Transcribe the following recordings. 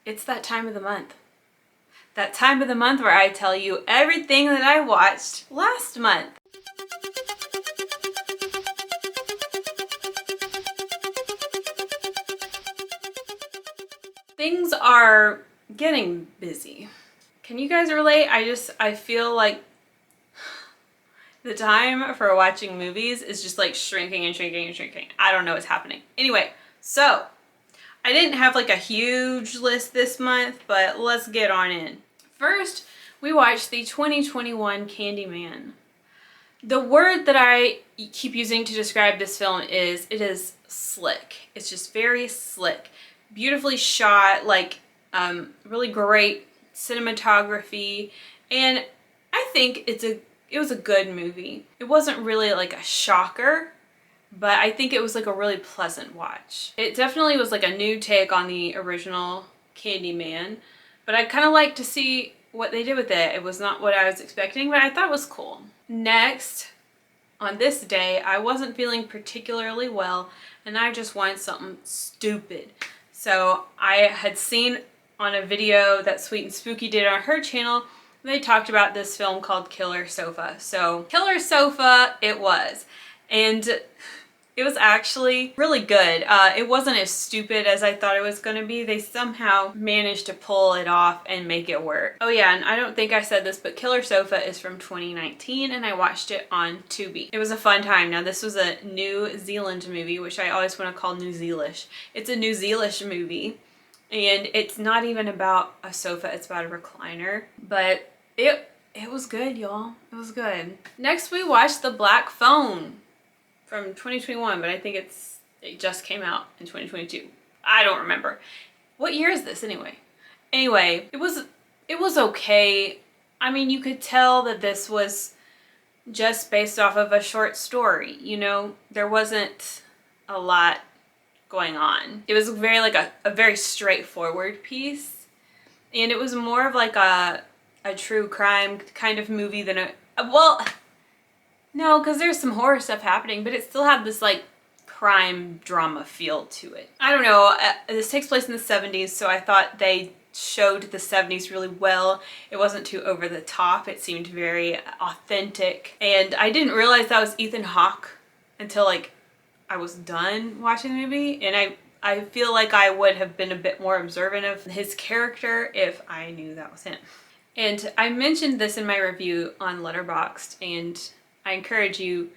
It's that time of the month. That time of the month where I tell you everything that I watched last month. Things are getting busy. Can you guys relate? I feel like the time for watching movies is just like shrinking and shrinking and shrinking. I don't know what's happening. Anyway, so I didn't have like a huge list this month, but let's get on in. First, we watched the 2021 Candyman. The word that I keep using to describe this film is, it is slick. It's just very slick. Beautifully shot, like really great cinematography, and I think it was a good movie. It wasn't really like a shocker, but I think it was like a really pleasant watch. It definitely was like a new take on the original Candyman, but I'd kind of like to see what they did with it. It was not what I was expecting, but I thought it was cool. Next, on this day, I wasn't feeling particularly well, and I just wanted something stupid. So I had seen on a video that Sweet and Spooky did on her channel, they talked about this film called Killer Sofa. So Killer Sofa it was. And it was actually really good. It wasn't as stupid as I thought it was going to be. They somehow managed to pull it off and make it work. Oh yeah, and I don't think I said this, but Killer Sofa is from 2019 and I watched it on Tubi. It was a fun time. Now this was a New Zealand movie, which I always want to call New Zealish. It's a New Zealish movie and it's not even about a sofa, it's about a recliner. But it was good, y'all. It was good. Next we watched The Black Phone from 2021, but I think it just came out in 2022. I don't remember. What year is this anyway? Anyway, it was okay. I mean, you could tell that this was just based off of a short story, you know? There wasn't a lot going on. It was very like a very straightforward piece, and it was more of like a true crime kind of movie than well, no, because there's some horror stuff happening, but it still had this like crime drama feel to it. I don't know, this takes place in the 70s, so I thought they showed the 70s really well. It wasn't too over the top. It seemed very authentic. And I didn't realize that was Ethan Hawke until like I was done watching the movie, and I feel like I would have been a bit more observant of his character if I knew that was him. And I mentioned this in my review on Letterboxd, and I encourage you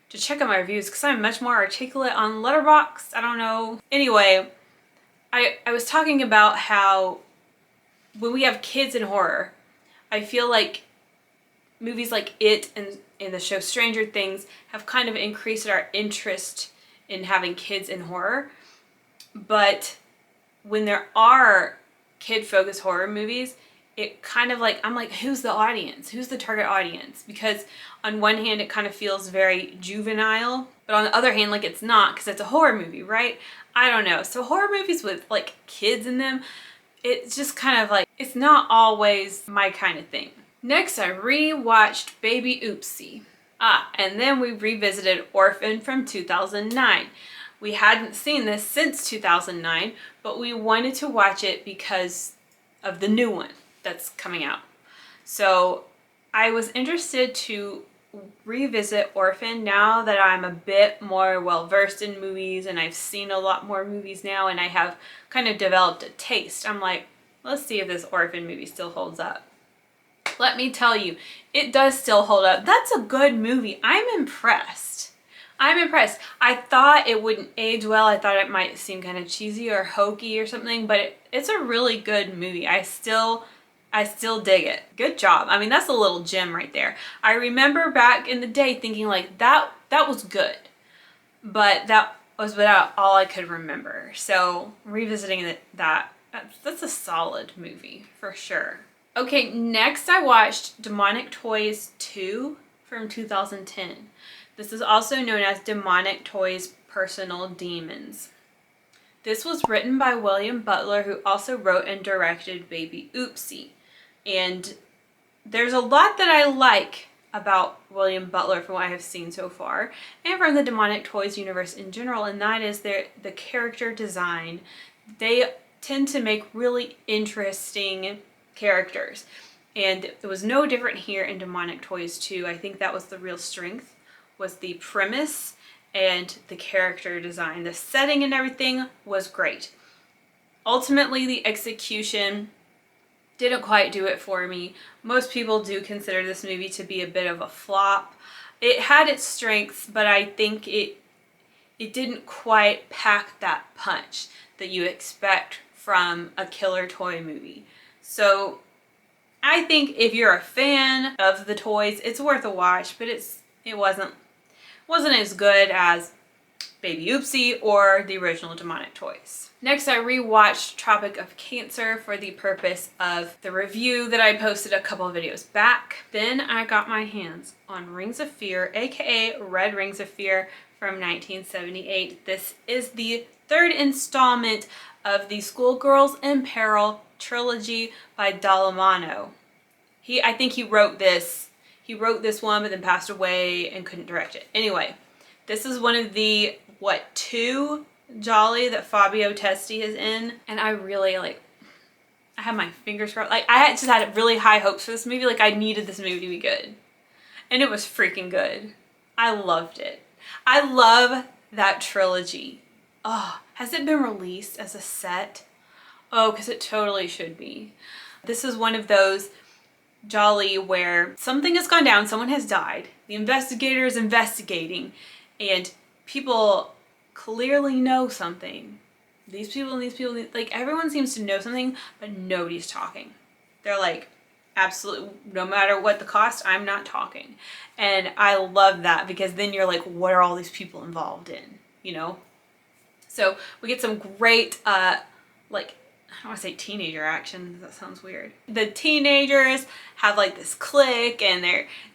to check out my reviews because I'm much more articulate on Letterboxd. I don't know. Anyway, I was talking about how when we have kids in horror, I feel like movies like It and the show Stranger Things have kind of increased our interest in having kids in horror. But when there are kid-focused horror movies, it kind of like, I'm like, who's the audience? Who's the target audience? Because on one hand, it kind of feels very juvenile, but on the other hand, like it's not, because it's a horror movie, right? I don't know. So horror movies with like kids in them, it's just kind of like, it's not always my kind of thing. Next, I re-watched Baby Oopsie. And then we revisited Orphan from 2009. We hadn't seen this since 2009, but we wanted to watch it because of the new one that's coming out. So I was interested to revisit Orphan now that I'm a bit more well-versed in movies and I've seen a lot more movies now and I have kind of developed a taste. I'm like, let's see if this Orphan movie still holds up. Let me tell you, it does still hold up. That's a good movie. I'm impressed. I'm impressed. I thought it wouldn't age well. I thought it might seem kind of cheesy or hokey or something, but it's a really good movie. I still dig it. Good job. I mean, that's a little gem right there. I remember back in the day thinking like that was good, but that was about all I could remember. So revisiting that's a solid movie for sure. Okay, next I watched Demonic Toys 2 from 2010. This is also known as Demonic Toys Personal Demons. This was written by William Butler, who also wrote and directed Baby Oopsie. And there's a lot that I like about William Butler from what I have seen so far, and from the Demonic Toys universe in general, and that is the character design. They tend to make really interesting characters. And it was no different here in Demonic Toys 2. I think that was the real strength, was the premise and the character design. The setting and everything was great. Ultimately, the execution didn't quite do it for me. Most people do consider this movie to be a bit of a flop. It had its strengths, but I think it didn't quite pack that punch that you expect from a killer toy movie. So I think if you're a fan of the toys, it's worth a watch, but it wasn't as good as Baby Oopsie or the original Demonic Toys. Next, I rewatched Tropic of Cancer for the purpose of the review that I posted a couple of videos back. Then I got my hands on Rings of Fear, aka Red Rings of Fear from 1978. This is the third installment of the Schoolgirls in Peril trilogy by Dallamano. I think he wrote this one but then passed away and couldn't direct it. Anyway, this is one of the, two Jolly that Fabio Testi is in, and I really I had my fingers crossed. I just had really high hopes for this movie. I needed this movie to be good, and it was freaking good. I loved it. I love that trilogy. Oh, has it been released as a set? Oh, because it totally should be. This is one of those Jolly where something has gone down, someone has died, the investigator is investigating, and people clearly know something. These people, everyone seems to know something, but nobody's talking. They're absolutely, no matter what the cost, I'm not talking. And I love that, because then you're what are all these people involved in, So we get some great, I don't want to say teenager action, that sounds weird. The teenagers have this clique, and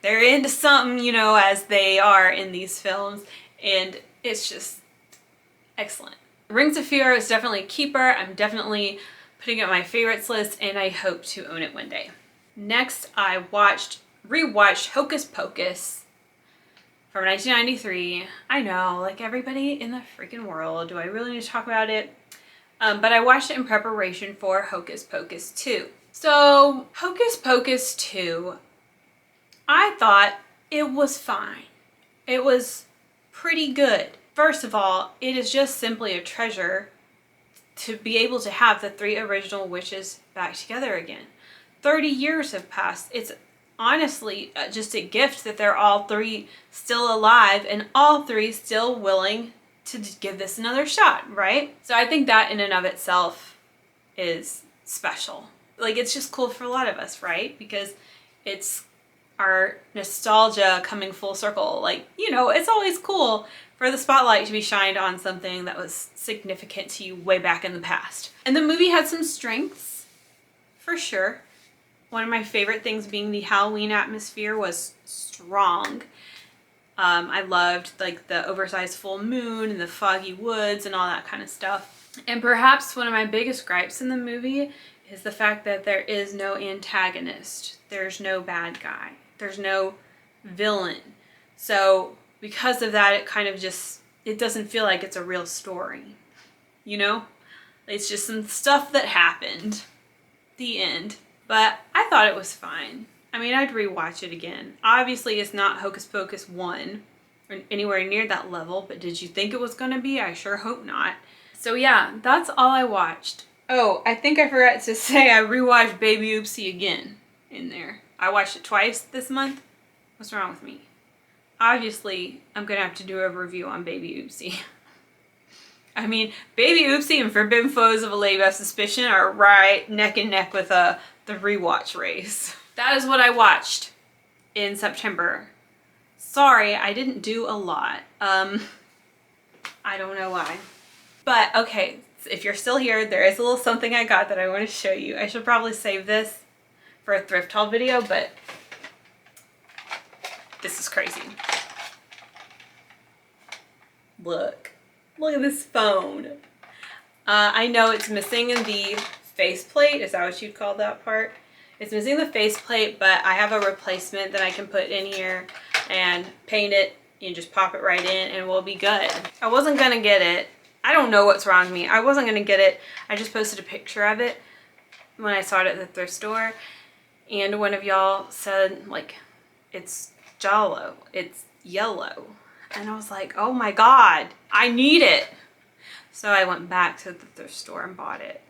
they're into something, as they are in these films, and it's just excellent. Rings of Fear is definitely a keeper. I'm definitely putting it on my favorites list, and I hope to own it one day. Next, I rewatched Hocus Pocus from 1993. I know, everybody in the freaking world, do I really need to talk about it? But I watched it in preparation for Hocus Pocus 2. So, Hocus Pocus 2, I thought it was fine. It was pretty good. First of all, it is just simply a treasure to be able to have the 3 original witches back together again. 30 years have passed. It's honestly just a gift that they're all 3 still alive and all 3 still willing to give this another shot, right? So I think that in and of itself is special. It's just cool for a lot of us, right? Because it's our nostalgia coming full circle. It's always cool for the spotlight to be shined on something that was significant to you way back in the past. And the movie had some strengths, for sure. One of my favorite things being the Halloween atmosphere was strong. I loved the oversized full moon and the foggy woods and all that kind of stuff. And perhaps one of my biggest gripes in the movie is the fact that there is no antagonist. There's no bad guy. There's no villain. So because of that, it kind of it doesn't feel like it's a real story. It's just some stuff that happened. The end. But I thought it was fine. I mean, I'd rewatch it again. Obviously, it's not Hocus Pocus 1 or anywhere near that level, but did you think it was going to be? I sure hope not. So yeah, that's all I watched. Oh, I think I forgot to say I rewatched Baby Oopsie again in there. I watched it twice this month. What's wrong with me? Obviously, I'm going to have to do a review on Baby Oopsie. I mean, Baby Oopsie and Forbidden Foes of a Lady of Suspicion are right neck and neck with the rewatch race. That is what I watched in September. Sorry, I didn't do a lot. I don't know why. But okay, if you're still here, there is a little something I got that I want to show you. I should probably save this for a thrift haul video, but this is crazy. Look at this phone. I know it's missing the faceplate. Is that what you'd call that part? It's missing the faceplate, but I have a replacement that I can put in here and paint it and just pop it right in and we'll be good. I wasn't gonna get it. I don't know what's wrong with me. I wasn't gonna get it. I just posted a picture of it when I saw it at the thrift store. And one of y'all said, like, it's Jalo, it's yellow. And I was like, oh my God, I need it. So I went back to the thrift store and bought it.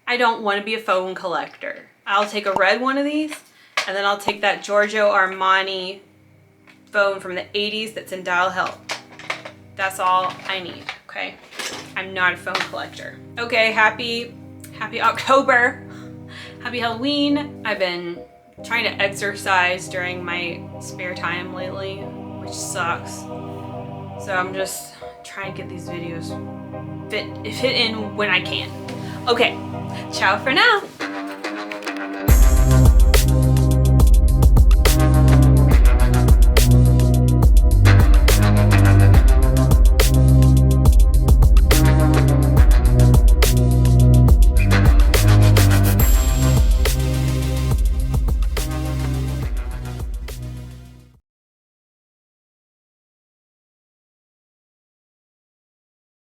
I don't want to be a phone collector. I'll take a red one of these, and then I'll take that Giorgio Armani phone from the 80s that's in dial help. That's all I need, okay? I'm not a phone collector. Okay, happy October. Happy Halloween. I've been trying to exercise during my spare time lately, which sucks. So I'm just trying to get these videos fit in when I can. Okay, ciao for now.